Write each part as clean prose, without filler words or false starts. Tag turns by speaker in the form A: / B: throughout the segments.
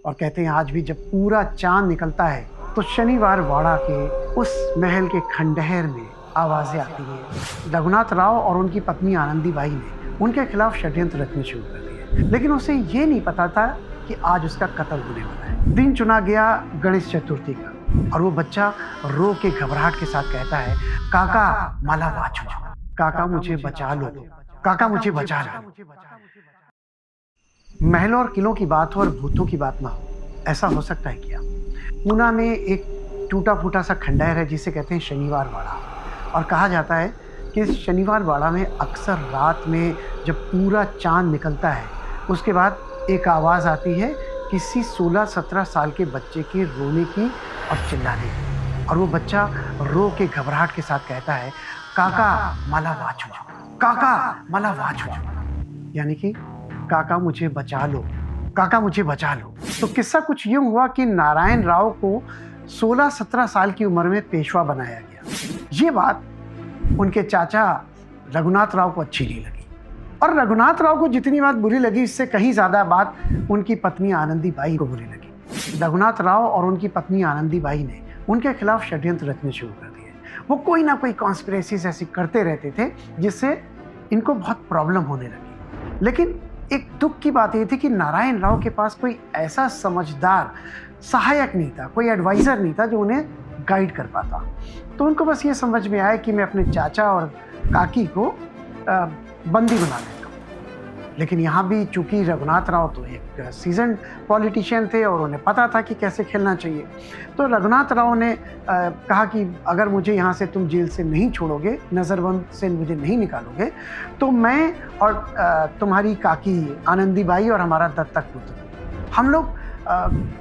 A: और कहते हैं आज भी जब पूरा चांद निकलता है तो शनिवार वाड़ा के उस महल के खंडहर में आवाजें आती हैं। रघुनाथ राव और उनकी पत्नी आनंदीबाई ने उनके खिलाफ षड्यंत्र रचने शुरू कर दिए, लेकिन उसे ये नहीं पता था कि आज उसका कत्ल होने वाला है। दिन चुना गया गणेश चतुर्थी का और वो बच्चा रो के घबराहट के साथ कहता है, काका माला वाचो, काका मुझे बचा लो, काका मुझे बचा लो। महलों और किलों की बात हो और भूतों की बात ना हो, ऐसा हो सकता है क्या? पूना में एक टूटा फूटा सा खंडहर है जिसे कहते हैं शनिवार वाड़ा, और कहा जाता है कि इस शनिवार वाड़ा में अक्सर रात में जब पूरा चांद निकलता है उसके बाद एक आवाज़ आती है किसी 16-17 साल के बच्चे के रोने की और चिल्लाने की, और वो बच्चा रो के घबराहट के साथ कहता है, काका माला वाचो, काका माला वाचो, यानी कि काका मुझे बचा लो, काका मुझे बचा लो। तो किस्सा कुछ यूं हुआ कि नारायण राव को 16-17 साल की उम्र में पेशवा बनाया गया। ये बात उनके चाचा रघुनाथ राव को अच्छी नहीं लगी, और रघुनाथ राव को जितनी बात बुरी लगी इससे कहीं ज्यादा बात उनकी पत्नी आनंदीबाई को बुरी लगी। रघुनाथ राव और उनकी पत्नी आनंदीबाई ने उनके खिलाफ षड्यंत्र रचने शुरू कर दिए। वो कोई ना कोई कॉन्स्पिरेसीज ऐसी करते रहते थे जिससे इनको बहुत प्रॉब्लम होने लगी। लेकिन एक दुख की बात यह थी कि नारायण राव के पास कोई ऐसा समझदार सहायक नहीं था, कोई एडवाइजर नहीं था जो उन्हें गाइड कर पाता। तो उनको बस ये समझ में आया कि मैं अपने चाचा और काकी को बंदी बना लेता हूँ। लेकिन यहाँ भी चूंकि रघुनाथ राव तो एक सीजन्ड पॉलिटिशियन थे और उन्हें पता था कि कैसे खेलना चाहिए, तो रघुनाथ राव ने कहा कि अगर मुझे यहाँ से तुम जेल से नहीं छोड़ोगे, नज़रबंद से मुझे नहीं निकालोगे, तो मैं और तुम्हारी काकी आनंदीबाई और हमारा दत्तक पुत्र हम लोग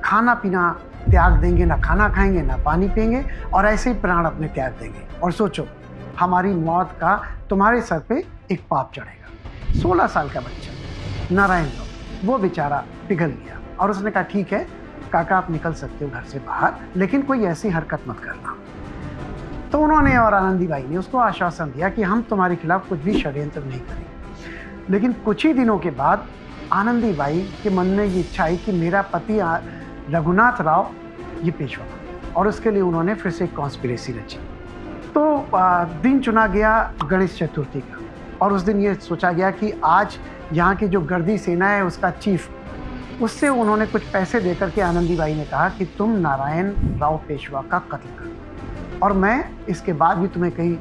A: खाना पीना त्याग देंगे, ना खाना खाएंगे ना पानी पिएंगे, और ऐसे ही प्राण अपने त्याग देंगे। और सोचो हमारी मौत का तुम्हारे सर पे एक पाप चढ़ेगा। 16 साल का बच्चा नारायण राव, वो बेचारा पिघल गया और उसने कहा ठीक है काका आप निकल सकते हो घर से बाहर, लेकिन कोई ऐसी हरकत मत करना। तो उन्होंने और आनंदीबाई ने उसको आश्वासन दिया कि हम तुम्हारे खिलाफ कुछ भी षड्यंत्र नहीं करेंगे। लेकिन कुछ ही दिनों के बाद आनंदीबाई के मन में ये इच्छा आई कि मेरा पति रघुनाथ राव ये पेशवा, और उसके लिए उन्होंने फिर से एक कॉन्स्पिरेसी रची। तो दिन चुना गया गणेश चतुर्थी का, और उस दिन ये सोचा गया कि आज यहाँ की जो गर्दी सेना है उसका चीफ, उससे उन्होंने कुछ पैसे देकर के आनंदीबाई ने कहा कि तुम नारायण राव पेशवा का कत्ल करो और मैं इसके बाद भी तुम्हें कहीं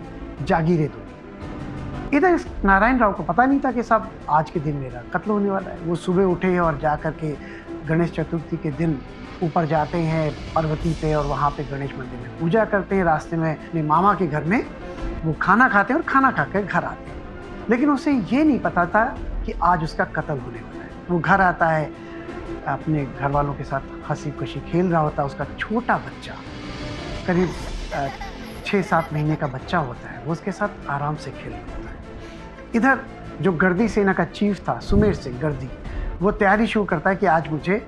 A: जागीरें दूंगी। इधर इस नारायण राव को पता नहीं था कि साहब आज के दिन मेरा कत्ल होने वाला है। वो सुबह उठे और जा कर के गणेश चतुर्थी के दिन ऊपर जाते हैं पर्वती पे और वहाँ पे गणेश मंदिर में पूजा करते हैं। रास्ते में अपने मामा के घर में वो खाना खाते हैं और खाना खा कर घर आते हैं, लेकिन उसे ये नहीं पता था कि आज उसका कत्ल होने वाला है। वो घर आता है, अपने घर वालों के साथ हंसी खुशी खेल रहा होता है। उसका छोटा बच्चा करीब 6-7 महीने का बच्चा होता है, वो उसके साथ आराम से खेल रहा होता है। इधर जो गर्दी सेना का चीफ था सुमेर सिंह गर्दी, वो तैयारी शुरू करता है कि आज मुझे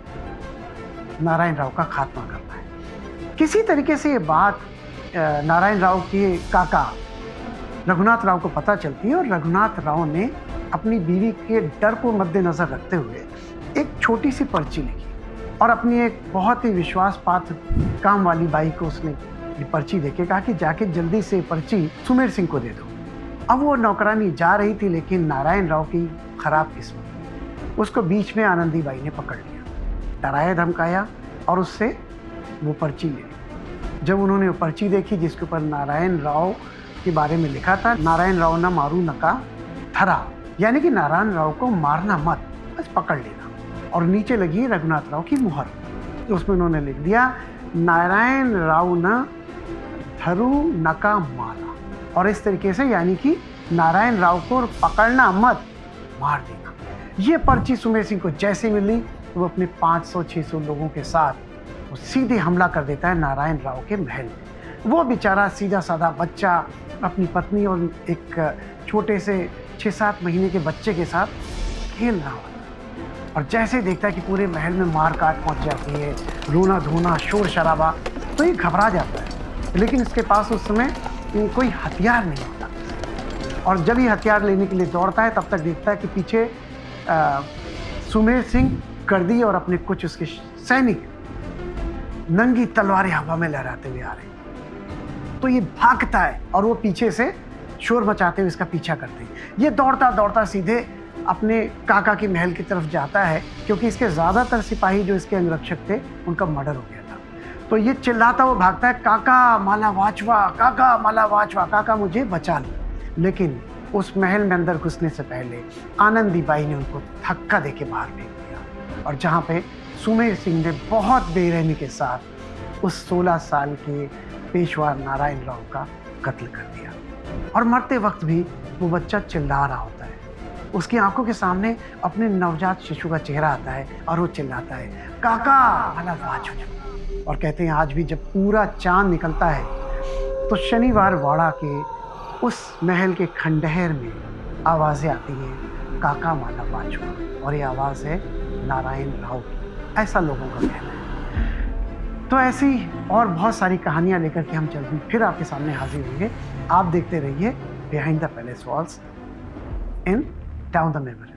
A: नारायण राव का खात्मा करना है। किसी तरीके से ये बात नारायण राव के काका रघुनाथ राव को पता चलती है, और रघुनाथ राव ने अपनी बीवी के डर को मद्देनजर रखते हुए एक छोटी सी पर्ची लिखी और अपनी एक बहुत ही विश्वास पात्र काम वाली बाई को उसने ये पर्ची देके कहा कि जाके जल्दी से पर्ची सुमेर सिंह को दे दो। अब वो नौकरानी जा रही थी, लेकिन नारायण राव की खराब किस्मत, उसको बीच में आनंदीबाई ने पकड़ लिया, डराया धमकाया और उससे वो पर्ची ले ली। जब उन्होंने वो पर्ची देखी जिसके ऊपर नारायण राव के बारे में लिखा था, नारायण राव ना मारू नका धरा, यानी कि नारायण राव को मारना मत, बस पकड़ लेना, और नीचे लगी रघुनाथ राव की मुहर। तो उसमें उन्होंने लिख दिया नारायण राव न धरू नका मारा, और इस तरीके से यानी कि नारायण राव को पकड़ना मत, मार देना। ये पर्ची सुमेर सिंह को जैसे मिली वो अपने 500-600 लोगों के साथ वो सीधे हमला कर देता है नारायण राव के महल में। वो बेचारा सीधा साधा बच्चा अपनी पत्नी और एक छोटे से 6-7 महीने के बच्चे के साथ खेल रहा होता है, और जैसे देखता है कि पूरे महल में मार काट पहुंच जाती है, रोना धोना शोर शराबा, तो ये घबरा जाता है। लेकिन इसके पास उस समय कोई हथियार नहीं होता, और जब ये हथियार लेने के लिए दौड़ता है तब तक देखता है कि पीछे सुमेर सिंह गर्दी और अपने कुछ उसके सैनिक नंगी तलवारें हवा में लहराते हुए आ रहे हैं। तो ये भागता है और वो पीछे से शोर मचाते हुए इसका पीछा करते हैं। ये दौड़ता दौड़ता सीधे अपने काका के महल की तरफ जाता है, क्योंकि इसके ज़्यादातर सिपाही जो इसके अंगरक्षक थे उनका मर्डर हो गया था। तो ये चिल्लाता हुआ भागता है, काका माला वाचवा, काका माला वाचवा, काका मुझे बचा लो। लेकिन उस महल में अंदर घुसने से पहले आनंदी बाई ने उनको धक्का देके बाहर फेंक दिया, और जहाँ पे सुमेर सिंह ने बहुत बेरहमी के साथ उस 16 साल के पेशवा नारायण राव का कत्ल कर दिया। और मरते वक्त भी वो बच्चा चिल्ला रहा होता है, उसकी आंखों के सामने अपने नवजात शिशु का चेहरा आता है और वो चिल्लाता है, काका माला वाचवा। और कहते हैं आज भी जब पूरा चांद निकलता है तो शनिवार वाड़ा के उस महल के खंडहर में आवाज़ें आती हैं, काका माला वाचवा, और ये आवाज़ है नारायण राव की, ऐसा लोगों का कहना है। तो ऐसी और बहुत सारी कहानियां लेकर के हम जल्दी फिर आपके सामने हाजिर होंगे। आप देखते रहिए behind the palace walls in down the memory.